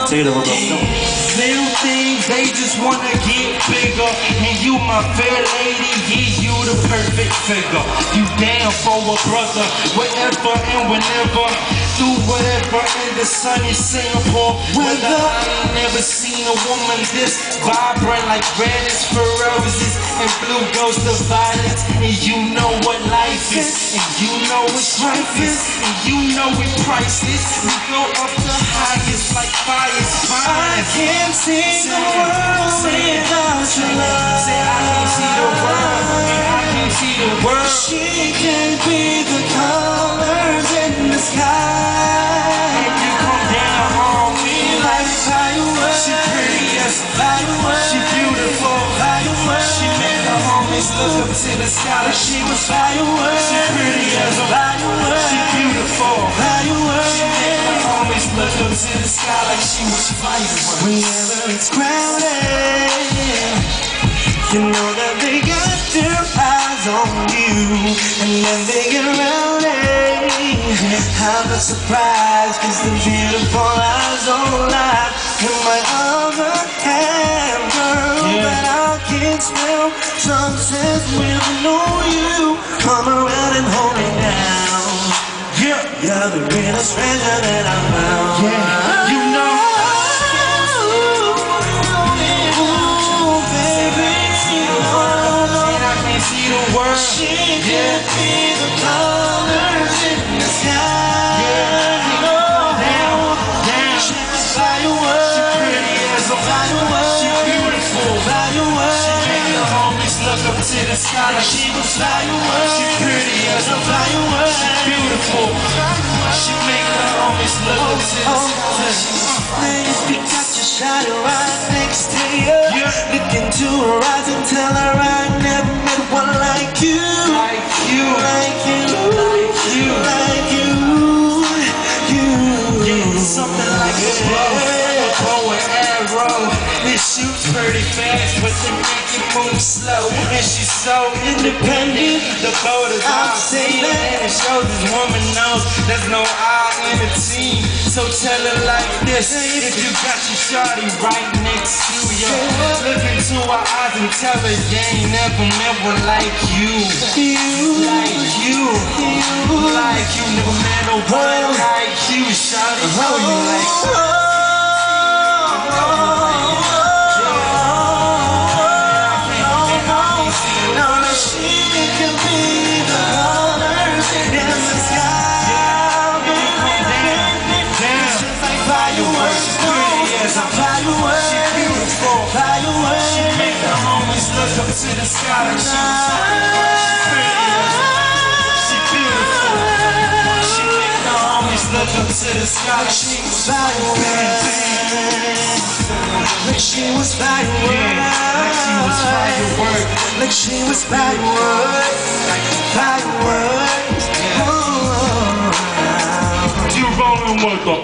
Take it over, bro. Little things, they just wanna get bigger. And you my fair lady, yeah, you the perfect figure. You down for a brother, wherever and whenever. Do whatever in the sunny Singapore weather. I ain't never seen a woman this vibrant, like red is for roses and blue goes to violence. And you know what life is, and you know what strife is, and you know we priceless. We go up the highest like fire's fine. I can't see the world without your love. Say I can't see the world, I can't see the world. She can be the colors in the sky. If you come down on me like fireworks, she pretty as fireworks, she beautiful, fireworks. she made the homies look up to the sky like she was Fireworks, she pretty as a fireworks, she beautiful, fireworks. she made the homies look up to the sky like she was fireworks. Whenever it's crowded, you know that they got their eyes on you, and then they get rowdy. I'm not surprised, cause the beautiful eyes don't lie. In my other hand, girl, that I can smell sunsets when I know you. Come around and hold me down. Yeah, You're the realest treasure that I found. yeah, you know. She can be the colors in the sky. Down, She was fireworks. she pretty as a Fireworks. she beautiful, Fireworks. she made the homies look up to the sky like She was fireworks. she pretty as a Fireworks. she beautiful, she made the homies look up to the sky. Ladies, we got your shadow right next to you. Yeah. Look into her eyes and tell her I never met one like you. Like you, Like you. like you, Like you. yeah, something like a bow and arrow. It shoots pretty fast, but they make it move slow. And she's so independent. The boat is I'm outsailing, saying. and it shows this woman knows there's no I in the team. So tell her like this: if you got your shawty right next to you, look into her eyes and tell her you ain't never met one like you. Like you, like you, never met no one like you. Shawty, know you like. Look up to the sky like she beautiful. She make the homies look up to the sky like she was fireworks. Like she was fireworks. Yeah, like she was fireworks. Like she was fireworks. Fireworks. You rolling with her.